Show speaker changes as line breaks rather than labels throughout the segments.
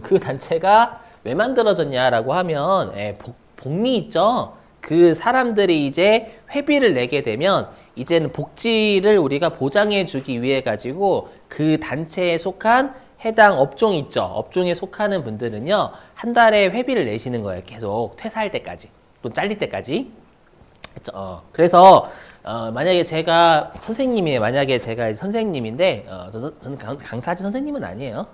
그 단체가 왜 만들어졌냐라고 하면 복리 있죠. 그 사람들이 이제 회비를 내게 되면 이제는 복지를 우리가 보장해 주기 위해 가지고 그 단체에 속한 해당 업종 있죠. 업종에 속하는 분들은요. 한 달에 회비를 내시는 거예요. 계속 퇴사할 때까지. 또 잘릴 때까지. 그래서 만약에 제가 선생님이에요. 만약에 제가 선생님인데 저는 강사지 선생님은 아니에요.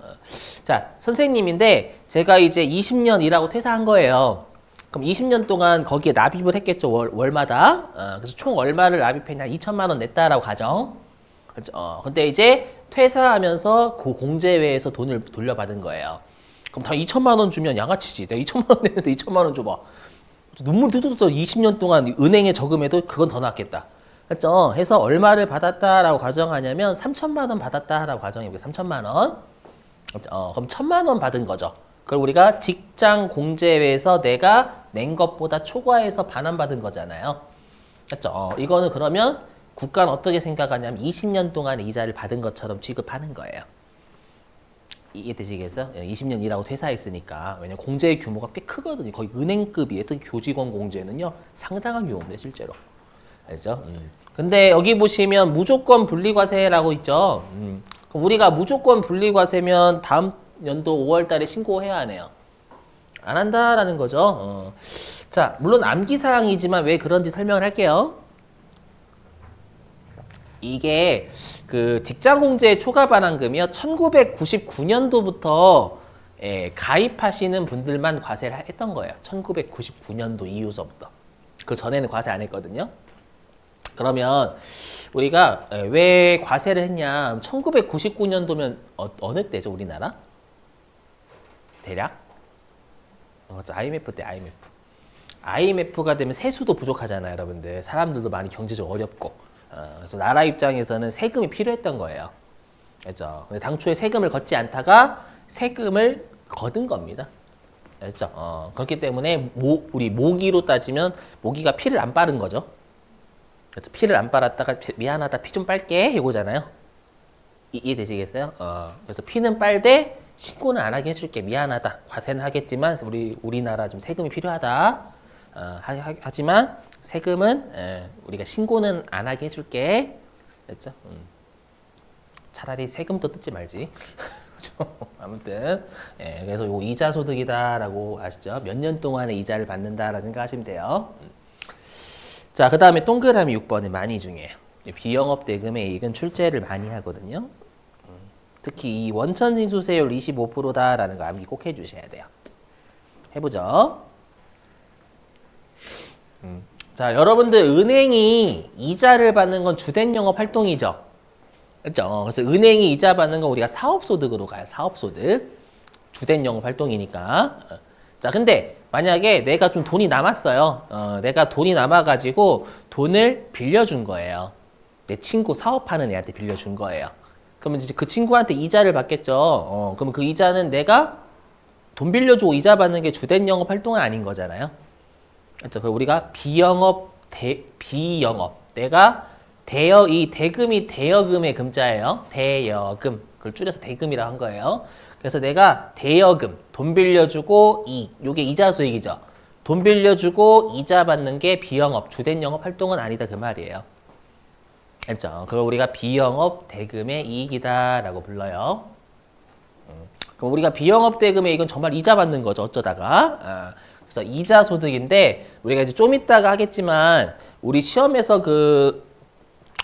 자, 선생님인데 제가 이제 20년 일하고 퇴사한 거예요. 그럼 20년 동안 거기에 납입을 했겠죠. 월마다. 그래서 총 얼마를 납입했냐? 2천만 원 냈다라고 가정. 근데 이제 퇴사하면서 그 공제회에서 돈을 돌려받은 거예요. 그럼 다 2천만 원 주면 양아치지. 내가 2천만 원 냈는데 2천만 원 줘봐. 눈물 뚜뚜뚜 20년 동안 은행에 저금해도 그건 더 낫겠다. 그렇죠? 해서 얼마를 받았다라고 가정하냐면 3천만 원 받았다라고 가정해보세요. 3천만 원. 그럼 1천만 원 받은 거죠. 그걸 우리가 직장 공제회에서 내가 낸 것보다 초과해서 반환받은 거잖아요. 그렇죠? 이거는 그러면 국가는 어떻게 생각하냐면 20년 동안 이자를 받은 것처럼 취급하는 거예요. 이해되시겠어요? 20년 일하고 퇴사했으니까. 왜냐면 공제의 규모가 꽤 크거든요. 거의 은행급이에요. 특히 교직원 공제는요. 상당한 규모인데 실제로. 알죠? 근데 여기 보시면 무조건 분리과세라고 있죠. 그럼 우리가 무조건 분리과세면 다음 연도 5월 달에 신고해야 하네요. 안 한다라는 거죠. 자, 물론 암기사항이지만 왜 그런지 설명을 할게요. 이게 그 직장공제 초과반환금이요. 1999년도부터 가입하시는 분들만 과세를 했던 거예요. 1999년도 이후서부터. 그 전에는 과세 안 했거든요. 그러면 우리가 왜 과세를 했냐? 1999년도면 어느 때죠, 우리나라? 대략? IMF 때 IMF. IMF가 되면 세수도 부족하잖아요, 여러분들. 사람들도 많이 경제적으로 어렵고. 그래서 나라 입장에서는 세금이 필요했던 거예요. 그렇죠? 근데 당초에 세금을 걷지 않다가 세금을 거둔 겁니다. 그렇죠? 그렇기 때문에 우리 모기로 따지면 모기가 피를 안 빠른 거죠. 그렇죠? 피를 안 빨았다가 미안하다 피 좀 빨게 이거잖아요. 이해되시겠어요? 그래서 피는 빨되 신고는 안 하게 해줄게. 미안하다. 과세는 하겠지만 우리나라 좀 세금이 필요하다. 하지만 세금은 우리가 신고는 안 하게 해줄게. 됐죠? 차라리 세금도 뜯지 말지. 아무튼 그래서 요 이자 소득이다라고 아시죠? 몇 년 동안의 이자를 받는다라고 생각하시면 돼요. 자, 그 다음에 동그라미 6번은 많이 중요해요. 비영업 대금의 이익은 출제를 많이 하거든요. 특히 이 원천징수세율 25%다라는 거 암기 꼭 해주셔야 돼요. 해보죠. 자, 여러분들 은행이 이자를 받는 건 주된 영업 활동이죠. 그렇죠? 그래서 은행이 이자 받는 건 우리가 사업소득으로 가요. 사업소득. 주된 영업 활동이니까. 자, 근데 만약에 내가 좀 돈이 남았어요. 내가 돈이 남아가지고 돈을 빌려준 거예요. 내 친구 사업하는 애한테 빌려준 거예요. 그러면 이제 그 친구한테 이자를 받겠죠. 그러면 그 이자는 내가 돈 빌려주고 이자 받는 게 주된 영업 활동은 아닌 거잖아요. 그렇죠? 그래서 우리가 비영업. 내가 이 대금이 대여금의 금자예요. 대여금. 그걸 줄여서 대금이라고 한 거예요. 그래서 내가 대여금, 돈 빌려주고 이익. 요게 이자 수익이죠. 돈 빌려주고 이자 받는 게 비영업, 주된 영업 활동은 아니다 그 말이에요. 알죠? 그걸 우리가 비영업 대금의 이익이다라고 불러요. 그럼 우리가 비영업 대금의 이익은 정말 이자 받는 거죠. 어쩌다가. 그래서 이자 소득인데 우리가 이제 좀 이따가 하겠지만 우리 시험에서 그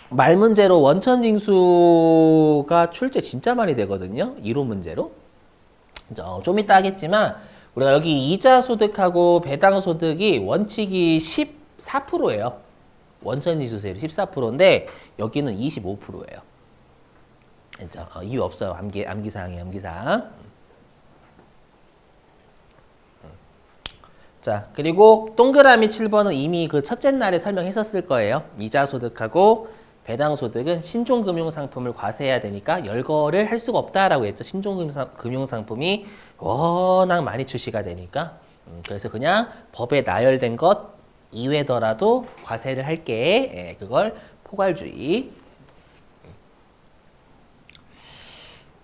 말 문제로 원천징수가 출제 진짜 많이 되거든요. 이론 문제로. 좀 이따 하겠지만 우리가 여기 이자 소득하고 배당 소득이 원칙이 14%예요. 원천징수세율이 14%인데 여기는 25%예요. 진짜 이유 없어요. 암기사항이에요. 암기사항. 자, 그리고 동그라미 7번은 이미 그 첫째 날에 설명했었을 거예요. 이자 소득하고 배당 소득은 신종금융상품을 과세해야 되니까 열거를 할 수가 없다라고 했죠. 신종금융상품이 워낙 많이 출시가 되니까. 그래서 그냥 법에 나열된 것 이외더라도 과세를 할게. 그걸 포괄주의.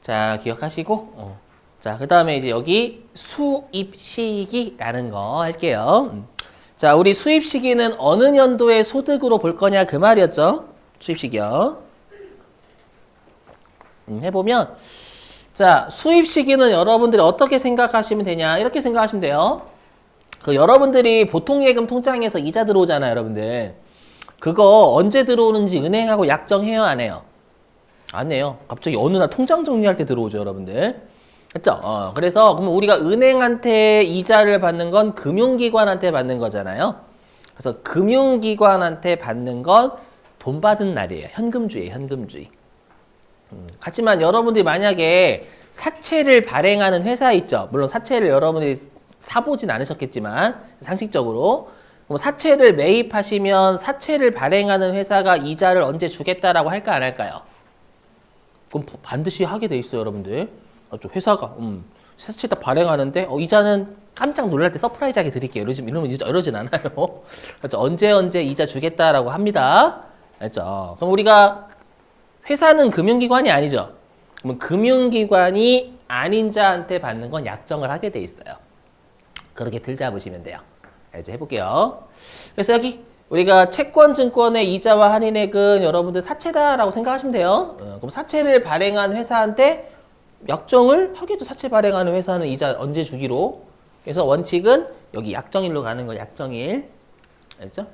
자, 기억하시고 자, 그 다음에 이제 여기 수입 시기라는 거 할게요. 자, 우리 수입 시기는 어느 년도의 소득으로 볼 거냐 그 말이었죠. 수입 시기요. 해보면 자, 수입 시기는 여러분들이 어떻게 생각하시면 되냐 이렇게 생각하시면 돼요. 그 여러분들이 보통 예금 통장에서 이자 들어오잖아요, 여러분들. 그거 언제 들어오는지 은행하고 약정해요, 안 해요? 안 해요. 갑자기 어느 날 통장 정리할 때 들어오죠, 여러분들. 그렇죠? 그래서 그럼 우리가 은행한테 이자를 받는 건 금융기관한테 받는 거잖아요. 그래서 금융기관한테 받는 건 돈 받은 날이에요. 현금주의, 현금주의. 하지만 여러분들이 만약에 사채를 발행하는 회사 있죠. 물론 사채를 여러분들이 사보진 않으셨겠지만 상식적으로 그럼 사채를 매입하시면 사채를 발행하는 회사가 이자를 언제 주겠다라고 할까 안 할까요? 그럼 반드시 하게 돼 있어요, 여러분들. 회사가 사채다 발행하는데 이자는 깜짝 놀랄 때 서프라이즈하게 드릴게요. 이러진 않아요. 그렇죠? 언제 이자 주겠다라고 합니다. 알죠? 그럼 우리가 회사는 금융기관이 아니죠. 그러면 금융기관이 아닌 자한테 받는 건 약정을 하게 돼 있어요. 그렇게 들잡으시면 돼요. 이제 해볼게요. 그래서 여기 우리가 채권, 증권의 이자와 할인액은 여러분들 사채다라고 생각하시면 돼요. 그럼 사채를 발행한 회사한테 약정을 하기도 사채 발행하는 회사는 이자 언제 주기로. 그래서 원칙은 여기 약정일로 가는 거 약정일. 알죠?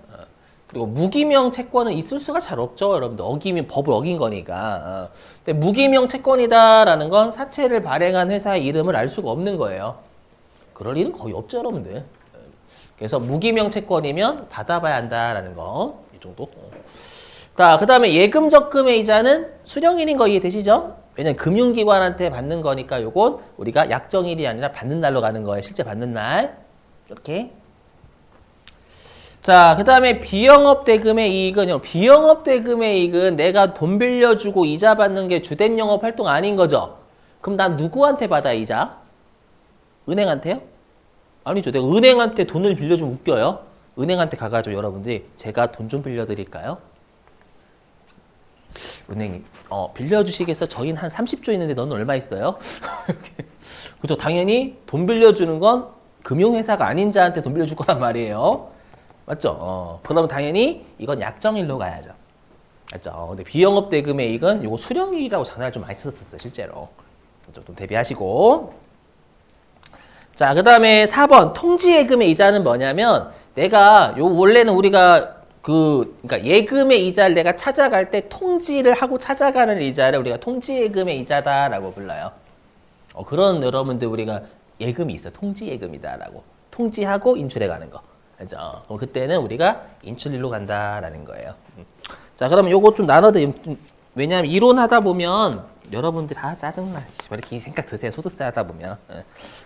그리고 무기명 채권은 있을 수가 잘 없죠. 여러분들 어기면 법을 어긴 거니까. 근데 무기명 채권이다라는 건 사채를 발행한 회사의 이름을 알 수가 없는 거예요. 그럴 일은 거의 없죠, 여러분들. 그래서 무기명 채권이면 받아봐야 한다라는 거. 이 정도. 자, 그 다음에 예금 적금의 이자는 수령일인 거 이해되시죠? 왜냐면 금융기관한테 받는 거니까 요건 우리가 약정일이 아니라 받는 날로 가는 거예요. 실제 받는 날. 이렇게. 자, 그 다음에 비영업 대금의 이익은요. 비영업 대금의 이익은 내가 돈 빌려주고 이자 받는 게 주된 영업 활동 아닌 거죠. 그럼 난 누구한테 받아 이자? 은행한테요? 아니죠. 내가 은행한테 돈을 빌려주면 웃겨요. 은행한테 가가지고 여러분들이 제가 돈 좀 빌려드릴까요? 은행이 빌려주시겠어? 저희는 한 30조 있는데 너는 얼마 있어요? 그죠? 당연히 돈 빌려주는 건 금융회사가 아닌 자한테 돈 빌려줄 거란 말이에요. 맞죠? 그러면 당연히 이건 약정일로 가야죠. 맞죠? 근데 비영업 대금의 이익은 요거 수령일이라고 장난을 좀 많이 썼었어요, 실제로. 좀 대비하시고. 자, 그 다음에 4번 통지예금의 이자는 뭐냐면 내가 원래는 우리가 그러니까 예금의 이자를 내가 찾아갈 때 통지를 하고 찾아가는 이자를 우리가 통지예금의 이자다라고 불러요. 그런 여러분들 우리가 예금이 있어. 통지예금이다라고. 통지하고 인출해 가는 거. 알죠? 그럼 그때는 우리가 인출일로 간다라는 거예요. 자, 그러면 요거 좀 왜냐하면 이론 하다 보면 여러분들 짜증나. 이렇게 생각 드세요. 소득세 하다 보면.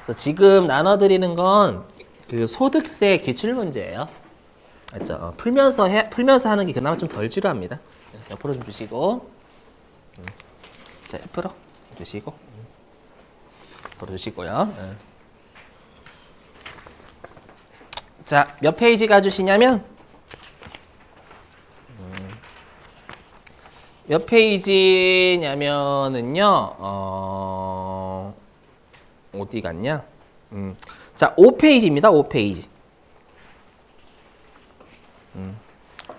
그래서 지금 나눠드리는 건 그 소득세 기출 문제예요. 알죠? 풀면서 하는 게 그나마 좀 덜 지루합니다. 옆으로 좀 주시고. 자, 옆으로 주시고. 옆으로 주시고요. 자, 몇 페이지 가주시냐면 몇 페이지냐면은요 어디 갔냐? 자, 5페이지입니다. 5페이지.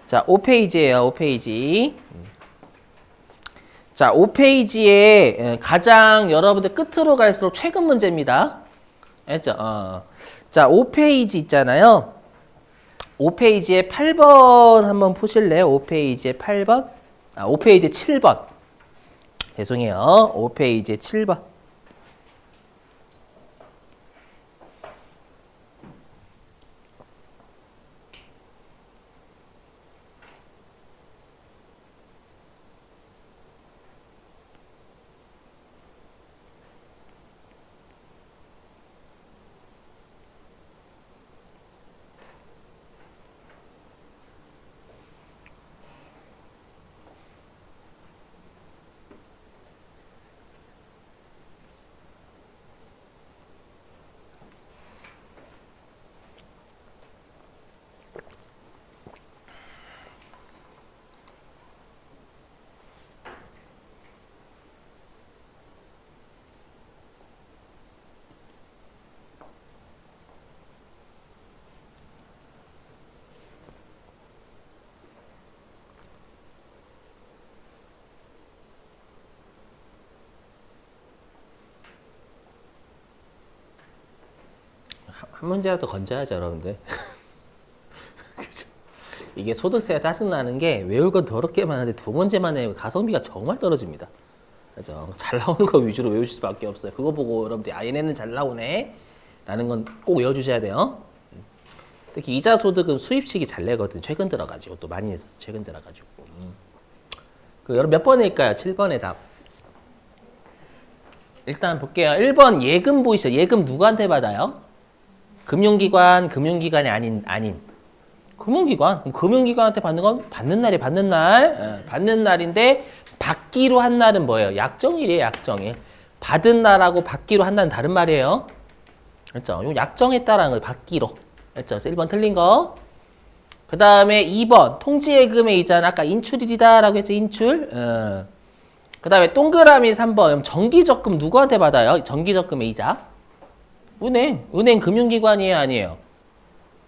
자, 5페이지예요. 5페이지. 자, 5페이지에 가장 여러분들 끝으로 갈수록 최근 문제입니다. 알죠? 자, 5페이지 있잖아요. 5페이지에 8번 한번 푸실래요? 5페이지에 8번? 5페이지 7번. 죄송해요. 5페이지에 7번. 한 문제라도 건져야죠, 여러분들. 그죠? 이게 소득세가 짜증나는 게 외울 건 더럽게만 하는데 두 문제만 해도 가성비가 정말 떨어집니다. 그죠? 잘 나오는 거 위주로 외우실 수밖에 없어요. 그거 보고 여러분들이 아, 얘네는 잘 나오네 라는 건 꼭 외워주셔야 돼요. 특히 이자 소득은 수입식이 잘 내거든. 최근 들어가지고 또 많이 했어. 최근 들어가지고. 그 여러분 몇 번일까요? 7번의 답. 일단 볼게요. 1번 예금 보이시죠? 예금 누구한테 받아요? 금융기관이 아닌. 금융기관. 그럼 금융기관한테 받는 건 받는 날이 받는 날. 예, 받는 날인데 받기로 한 날은 뭐예요? 약정일이에요, 약정일. 받은 날하고 받기로 한 날은 다른 말이에요. 그렇죠? 요 약정했다라는 걸 받기로. 그렇죠? 1번 틀린 거. 그 다음에 2번 통지예금의 이자는 아까 인출일이다라고 했죠, 인출. 그 다음에 동그라미 3번 정기적금 누구한테 받아요? 정기적금의 이자. 은행 금융기관이에요, 아니에요?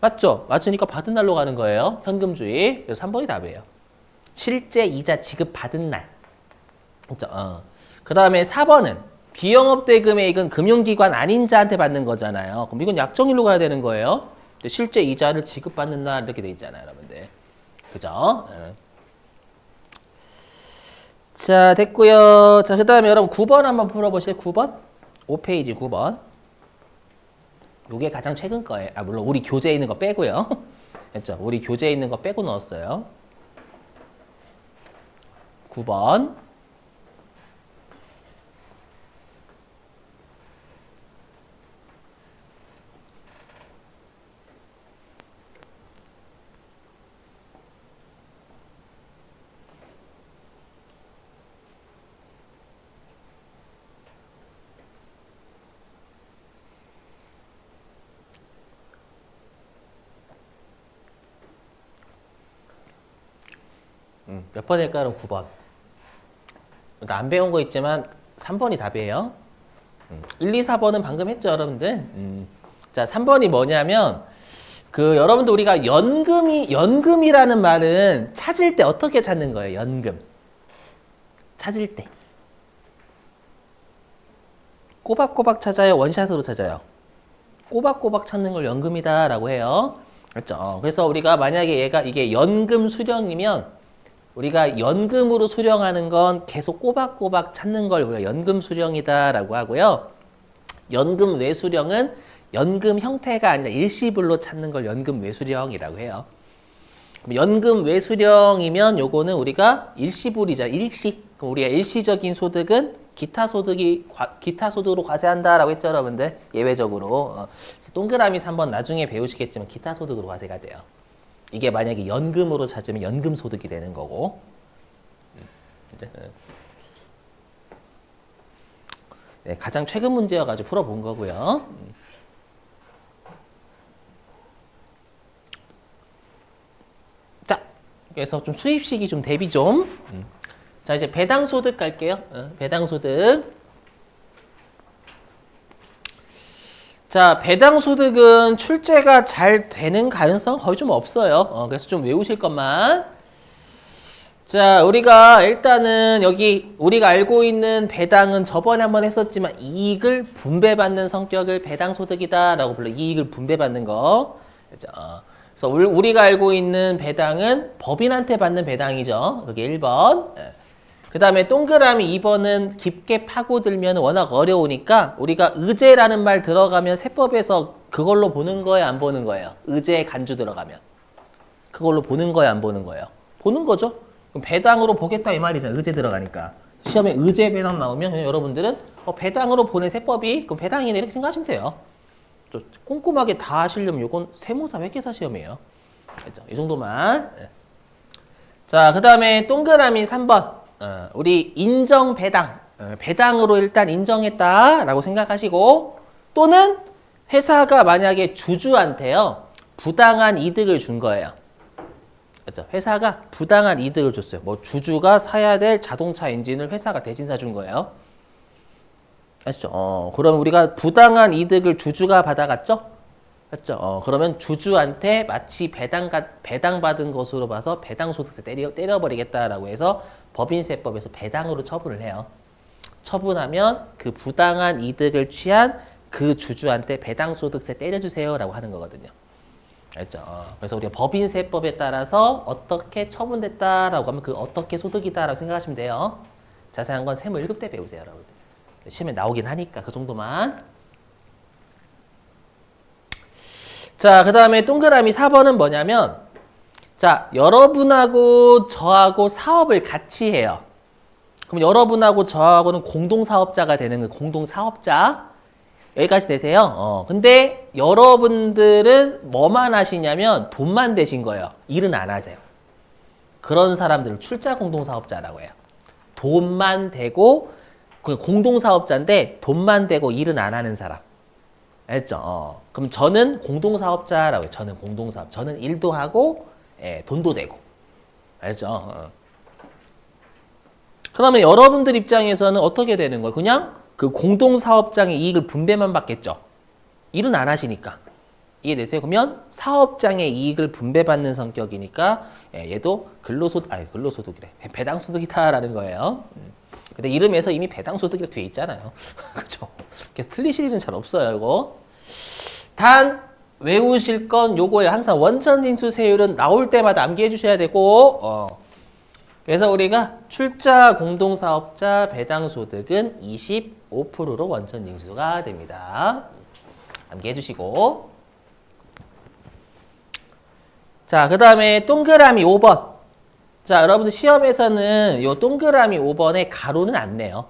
맞죠? 맞으니까 받은 날로 가는 거예요. 현금주의. 그래서 3번이 답이에요. 실제 이자 지급 받은 날. 그렇죠? 그 다음에 4번은 비영업대금액은 금융기관 아닌 자한테 받는 거잖아요. 그럼 이건 약정일로 가야 되는 거예요. 실제 이자를 지급받는 날 이렇게 돼 있잖아요, 여러분들. 그죠? 자, 됐고요. 자, 그 다음에 여러분 9번 한번 풀어보실래요? 9번? 5페이지 9번. 요게 가장 최근 거예요. 아, 물론 우리 교재에 있는 거 빼고요. 됐죠? 우리 교재에 있는 거 빼고 넣었어요. 9번. 몇 번일까요? 9번. 안 배운 거 있지만 3번이 답이에요. 1, 2, 4번은 방금 했죠, 여러분들. 자, 3번이 뭐냐면 그 여러분들 우리가 연금이라는 말은 찾을 때 어떻게 찾는 거예요? 연금. 찾을 때. 꼬박꼬박 찾아요? 원샷으로 찾아요? 꼬박꼬박 찾는 걸 연금이다라고 해요. 그렇죠? 그래서 우리가 만약에 이게 연금 수령이면 우리가 연금으로 수령하는 건 계속 꼬박꼬박 찾는 걸 우리가 연금 수령이다라고 하고요. 연금 외수령은 연금 형태가 아니라 일시불로 찾는 걸 연금 외수령이라고 해요. 연금 외수령이면 요거는 우리가 일시불이자 일시. 그럼 우리가 일시적인 소득은 기타 소득으로 과세한다라고 했죠, 여러분들. 예외적으로. 동그라미 3번 나중에 배우시겠지만 기타 소득으로 과세가 돼요. 이게 만약에 연금으로 찾으면 연금 소득이 되는 거고. 네, 가장 최근 문제여가지고 풀어본 거고요. 자, 그래서 좀 수입식이 좀 대비 좀. 자, 이제 배당 소득 갈게요. 배당 소득. 자, 배당 소득은 출제가 잘 되는 가능성은 거의 좀 없어요. 그래서 좀 외우실 것만. 자, 우리가 일단은 여기 우리가 알고 있는 배당은 저번에 한번 했었지만 이익을 분배받는 성격을 배당 소득이다라고 불러. 이익을 분배받는 거. 그렇죠? 그래서 우리가 알고 있는 배당은 법인한테 받는 배당이죠. 그게 1번. 그 다음에 동그라미 2번은 깊게 파고들면 워낙 어려우니까 우리가 의제라는 말 들어가면 세법에서 그걸로 보는 거예요, 안 보는 거예요? 의제 간주 들어가면. 그걸로 보는 거예요, 안 보는 거예요? 보는 거죠. 그럼 배당으로 보겠다 이 말이잖아요, 의제 들어가니까. 시험에 의제 배당 나오면 여러분들은 배당으로 보는 세법이 그럼 배당이네 이렇게 생각하시면 돼요. 또 꼼꼼하게 다 하시려면 이건 세무사 회계사 시험이에요. 그렇죠? 이 정도만. 자, 그 다음에 동그라미 3번. 우리 인정 배당. 배당으로 일단 인정했다라고 생각하시고 또는 회사가 만약에 주주한테요. 부당한 이득을 준 거예요. 그렇죠? 회사가 부당한 이득을 줬어요. 뭐 주주가 사야 될 자동차 엔진을 회사가 대신 사준 거예요. 아시죠? 그럼 우리가 부당한 이득을 주주가 받아갔죠? 그렇죠? 그러면 주주한테 마치 배당받은 것으로 봐서 배당소득세 때려버리겠다라고 해서 법인세법에서 배당으로 처분을 해요. 처분하면 그 부당한 이득을 취한 그 주주한테 배당소득세 때려주세요라고 하는 거거든요. 알죠? 그래서 우리가 법인세법에 따라서 어떻게 처분됐다라고 하면 그 어떻게 소득이다라고 생각하시면 돼요. 자세한 건 세무 1급 때 배우세요, 여러분들. 시험에 나오긴 하니까 그 정도만. 자, 그 다음에 동그라미 4번은 뭐냐면, 자, 여러분하고 저하고 사업을 같이 해요. 그럼 여러분하고 저하고는 공동사업자가 되는 거, 공동사업자. 여기까지 되세요. 근데 여러분들은 뭐만 하시냐면 돈만 대신 거예요. 일은 안 하세요. 그런 사람들을 출자 공동사업자라고 해요. 돈만 대고, 공동사업자인데 돈만 대고 일은 안 하는 사람. 알죠? 그럼 저는 공동사업자라고 해요. 저는 공동사업. 저는 일도 하고, 예, 돈도 대고. 알죠? 그러면 여러분들 입장에서는 어떻게 되는 거예요? 그냥 그 공동사업장의 이익을 분배만 받겠죠. 일은 안 하시니까. 이해되세요? 그러면 사업장의 이익을 분배받는 성격이니까 얘도 근로소득이래. 배당소득이다라는 거예요. 근데 이름에서 이미 배당소득이라고 돼 있잖아요. 그죠? 그래서 틀리실 일은 잘 없어요, 이거. 단 외우실 건 요거예요. 항상 원천징수세율은 나올 때마다 암기해 주셔야 되고, 그래서 우리가 출자 공동사업자 배당소득은 25%로 원천징수가 됩니다. 암기해 주시고. 자, 그 다음에 동그라미 5번. 자, 여러분들 시험에서는 요 동그라미 5번에 가로는 안 내요.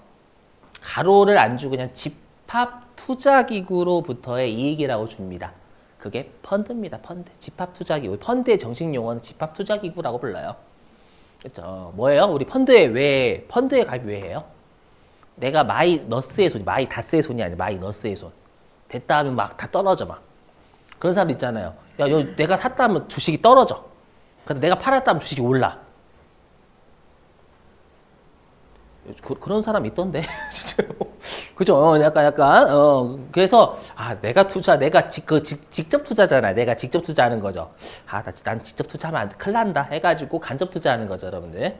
가로를 안 주고 그냥 집합투자기구로부터의 이익이라고 줍니다. 그게 펀드입니다. 펀드. 집합투자기구. 펀드의 정식 용어는 집합투자기구라고 불러요. 그렇죠. 뭐예요? 우리 펀드에 가입 왜 해요? 내가 마이너스의 손, 마이다스의 손이 아니라 마이너스의 손. 됐다 하면 막 다 떨어져 막. 그런 사람 있잖아요. 야, 내가 샀다 하면 주식이 떨어져. 근데 내가 팔았다 하면 주식이 올라. 그런 사람 있던데. 진짜요. 그죠? 약간. 그래서, 내가 직접 투자잖아요. 내가 직접 투자하는 거죠. 난 직접 투자하면 큰일 난다. 해가지고 간접 투자하는 거죠, 여러분들.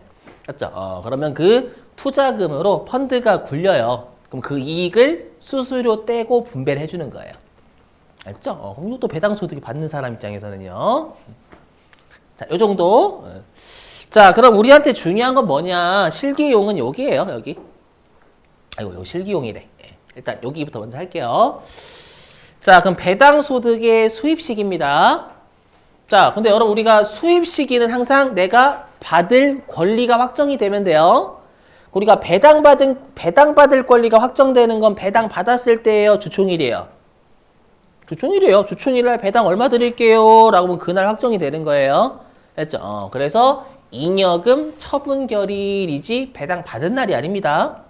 맞죠? 그러면 그 투자금으로 펀드가 굴려요. 그럼 그 이익을 수수료 떼고 분배를 해주는 거예요. 알죠? 그럼 또 배당소득이 받는 사람 입장에서는요. 자, 요 정도. 자, 그럼 우리한테 중요한 건 뭐냐? 실기용은 여기예요, 여기. 아이고, 여기 실기용이래. 일단 여기부터 먼저 할게요. 자, 그럼 배당소득의 수입시기입니다. 자, 근데 여러분 우리가 수입시기는 항상 내가 받을 권리가 확정이 되면 돼요. 우리가 배당받을 권리가 확정되는 건 배당 받았을 때예요, 주총일이에요. 주총일이에요. 주총일날 배당 얼마 드릴게요. 라고 하면 그날 확정이 되는 거예요. 됐죠? 그래서 잉여금 처분결일이지 배당 받은 날이 아닙니다.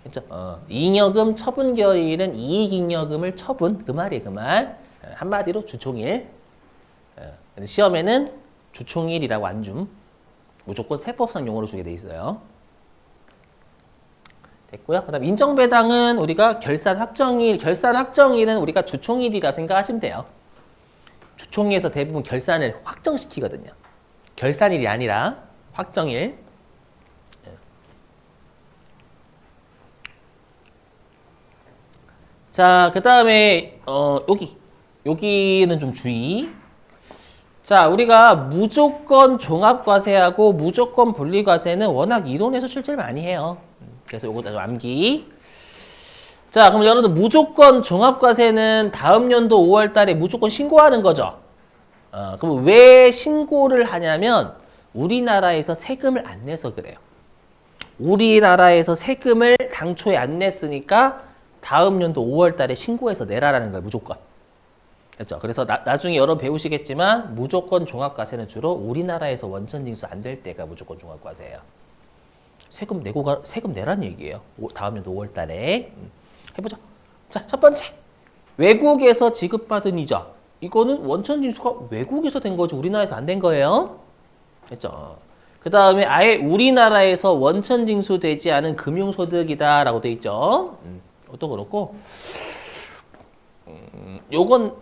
그렇죠? 잉여금 처분결일은 이익잉여금을 처분, 그 말이에요, 그 말. 한마디로 주총일. 시험에는 주총일이라고 안 줌. 무조건 세법상 용어로 주게 돼 있어요. 됐고요. 그다음 인정배당은 우리가 결산 확정일은 우리가 주총일이라 생각하시면 돼요. 주총회에서 대부분 결산을 확정시키거든요. 결산일이 아니라 확정일. 자, 그 다음에 여기는 좀 주의. 자, 우리가 무조건 종합과세하고 무조건 분리과세는 워낙 이론에서 출제를 많이 해요. 그래서 요거 좀 암기. 자, 그럼 여러분들 무조건 종합과세는 다음 연도 5월 달에 무조건 신고하는 거죠. 그럼 왜 신고를 하냐면 우리나라에서 세금을 안 내서 그래요. 우리나라에서 세금을 당초에 안 냈으니까 다음 연도 5월 달에 신고해서 내라라는 거예요, 무조건. 그렇죠? 그래서 나중에 여러분 배우시겠지만 무조건 종합과세는 주로 우리나라에서 원천징수 안 될 때가 무조건 종합과세예요. 세금 내라는 얘기예요. 다음 연도 5월 달에. 해보자. 자, 첫 번째. 외국에서 지급받은 이자. 이거는 원천징수가 외국에서 된 거지 우리나라에서 안 된 거예요. 그렇죠? 그 다음에 아예 우리나라에서 원천징수되지 않은 금융소득이다라고 돼 있죠. 이것도 그렇고. 요건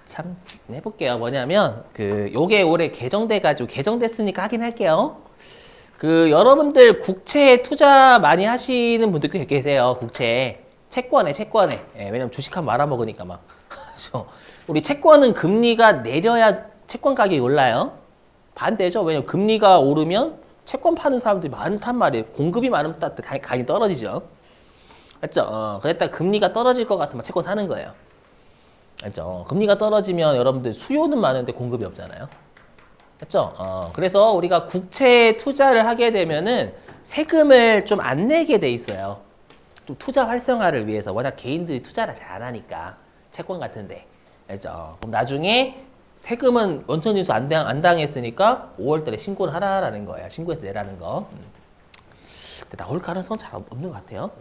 참 해볼게요. 뭐냐면 요게 올해 개정됐으니까 하긴 할게요. 여러분들 국채에 투자 많이 하시는 분들 꽤 계세요. 국채. 채권에 예, 왜냐면 주식하면 말아먹으니까 막. 그래서 우리 채권은 금리가 내려야 채권 가격이 올라요. 반대죠. 왜냐면 금리가 오르면 채권 파는 사람들이 많단 말이에요. 공급이 많으면 가격이 떨어지죠. 맞죠? 그랬다 금리가 떨어질 것 같으면 채권 사는 거예요. 맞죠? 금리가 떨어지면 여러분들 수요는 많은데 공급이 없잖아요. 맞죠? 그래서 우리가 국채에 투자를 하게 되면은 세금을 좀 안 내게 돼 있어요. 좀 투자 활성화를 위해서 워낙 개인들이 투자를 잘 안 하니까 채권 같은데. 알죠? 그럼 나중에 세금은 원천징수 안 당했으니까 5월달에 신고를 하라라는 거예요. 신고해서 내라는 거. 근데 나올 가능성은 잘 없는 것 같아요.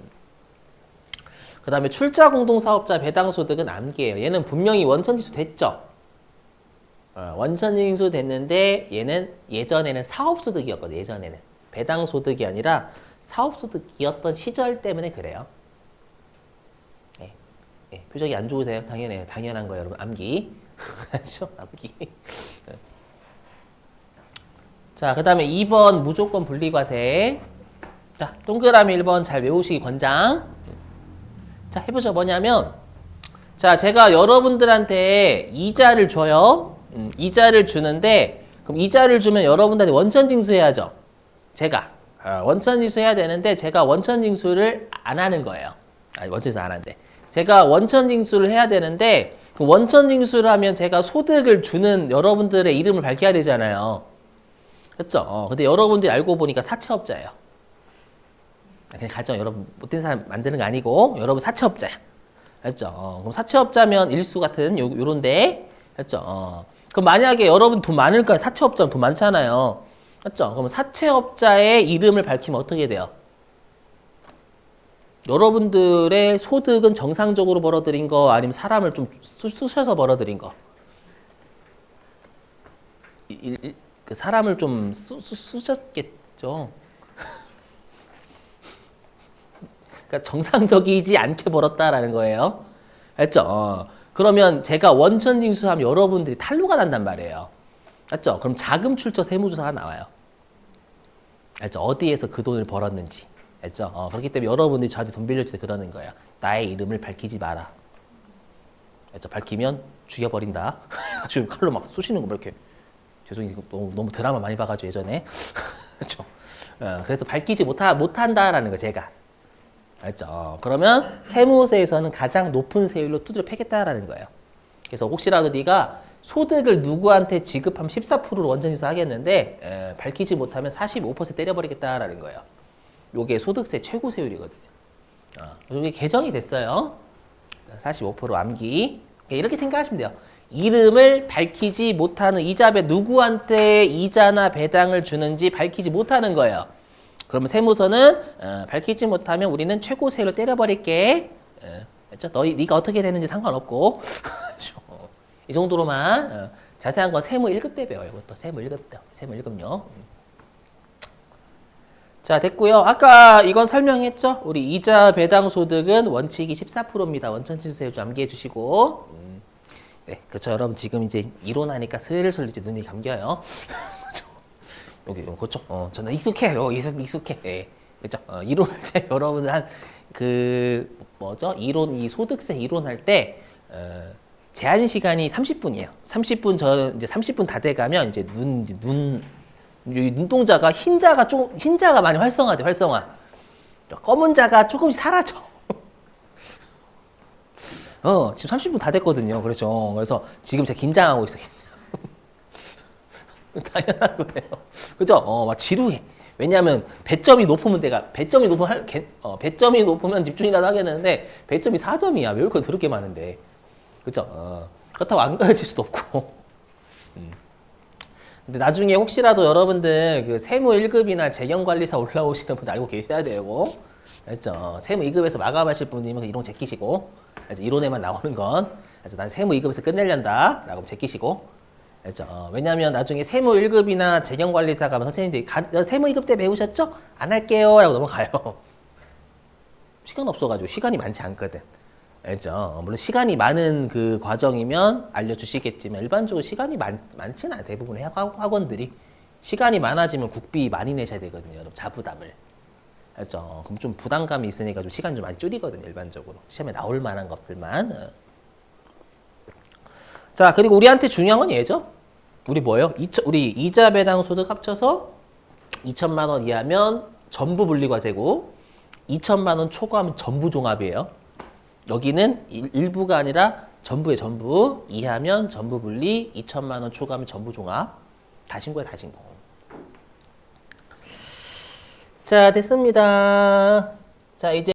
그 다음에 출자 공동사업자 배당소득은 암기예요. 얘는 분명히 원천징수 됐죠. 원천징수 됐는데 얘는 예전에는 사업소득이었거든요. 예전에는 배당소득이 아니라 사업소득이었던 시절 때문에 그래요. 네. 네. 표정이 안 좋으세요? 당연해요. 당연한 거예요, 여러분. 암기. 그렇죠? 암기. 자, 그 다음에 2번 무조건 분리과세. 자, 동그라미 1번 잘 외우시기 권장. 자, 해보죠. 뭐냐면, 자, 제가 여러분들한테 이자를 줘요. 이자를 주는데, 그럼 이자를 주면 여러분들한테 원천징수 해야죠. 제가. 원천징수 해야 되는데, 제가 원천징수를 안 하는 거예요. 아니, 원천징수 안 하는데. 제가 원천징수를 해야 되는데, 그 원천징수를 하면 제가 소득을 주는 여러분들의 이름을 밝혀야 되잖아요. 그렇죠? 근데 여러분들이 알고 보니까 사채업자예요. 그냥 가정 여러분 못된 사람 만드는 거 아니고 여러분 사채업자야. 알죠? 그럼 사채업자면 일수 같은 요런데. 알죠? 그럼 만약에 여러분 돈 많을 거예요. 사채업자는 돈 많잖아요. 맞죠? 그럼 사채업자의 이름을 밝히면 어떻게 돼요? 여러분들의 소득은 정상적으로 벌어들인 거 아니면 사람을 좀 쑤셔서 벌어들인 거? 그 사람을 좀 쑤셨겠죠. 그러니까 정상적이지 않게 벌었다라는 거예요. 알죠? 그러면 제가 원천징수하면 여러분들이 탄로가 난단 말이에요. 알죠? 그럼 자금 출처 세무조사가 나와요. 알죠? 어디에서 그 돈을 벌었는지. 알죠? 그렇기 때문에 여러분들이 저한테 돈 빌려줄 때 그러는 거예요. 나의 이름을 밝히지 마라. 알죠? 밝히면 죽여버린다. 지금 칼로 막 쑤시는 거 뭐 이렇게. 죄송해요. 너무 드라마 많이 봐가지고 예전에. 그렇죠? 그래서 밝히지 못한다라는 거 제가. 알죠? 그러면 세무세에서는 가장 높은 세율로 두드려 패겠다라는 거예요. 그래서 혹시라도 네가 소득을 누구한테 지급하면 14%로 원천징수 하겠는데 밝히지 못하면 45% 때려버리겠다라는 거예요. 요게 소득세 최고 세율이거든요. 이게 개정이 됐어요. 45% 암기. 이렇게 생각하시면 돼요. 이름을 밝히지 못하는 이자배 누구한테 이자나 배당을 주는지 밝히지 못하는 거예요. 그러면 세무서는 밝히지 못하면 우리는 최고 세율로 때려버릴게. 그렇죠? 네가 어떻게 되는지 상관없고 이 정도로만 자세한 건 세무 1급 때 배워요. 이것도 세무 1급 때. 세무 1급요. 자, 됐고요. 아까 이건 설명했죠? 우리 이자 배당 소득은 원칙이 14%입니다. 원천징수세율 좀 암기해 주시고. 네, 그렇죠. 여러분 지금 이제 이론하니까 슬슬 이제 눈이 감겨요. 여기 그렇죠. 저는 익숙해요. 익숙해. 예. 그렇죠. 이론할 때 여러분들 한 그 뭐죠? 이 소득세 이론할 때 제한 시간이 30분이에요. 30분 이제 30분 다 돼가면 이제 여기 눈동자가 흰자가 많이 활성화돼. 활성화. 검은 자가 조금씩 사라져. 지금 30분 다 됐거든요. 그렇죠. 그래서 지금 제가 긴장하고 있어요. 당연한 거예요. 그죠? 막 지루해. 왜냐하면 배점이 높으면 배점이 높으면 집중이라도 하겠는데 배점이 4점이야. 외울 거 더럽게 많은데. 그죠? 그렇다고 안 가르칠 수도 없고. 근데 나중에 혹시라도 여러분들 그 세무 1급이나 재경관리사 올라오시는 분 알고 계셔야 되고. 알죠? 세무 2급에서 마감하실 분이면 이론 제끼시고. 알죠? 이론에만 나오는 건. 알죠? 난 세무 2급에서 끝내려다 라고 제끼시고. 알죠? 왜냐하면 나중에 세무 1급이나 재경관리사 가면 선생님들이 세무 2급 때 배우셨죠? 안 할게요 라고 넘어가요. 시간 없어가지고 시간이 많지 않거든. 알죠? 물론 시간이 많은 그 과정이면 알려주시겠지만 일반적으로 시간이 많지는 않아요. 대부분의 학원들이. 시간이 많아지면 국비 많이 내셔야 되거든요. 여러분 자부담을. 알죠? 그럼 좀 부담감이 있으니까 좀 시간 좀 많이 줄이거든요, 일반적으로. 시험에 나올 만한 것들만. 자, 그리고 우리한테 중요한 건 얘죠? 우리 뭐예요? 우리 이자 배당 소득 합쳐서 2천만 원 이하면 전부 분리과세고 2천만 원 초과하면 전부 종합이에요. 여기는 일부가 아니라 전부의 전부, 이하면 전부 분리, 2천만 원 초과하면 전부 종합. 다 신고야, 다 신고. 자, 됐습니다. 자, 이제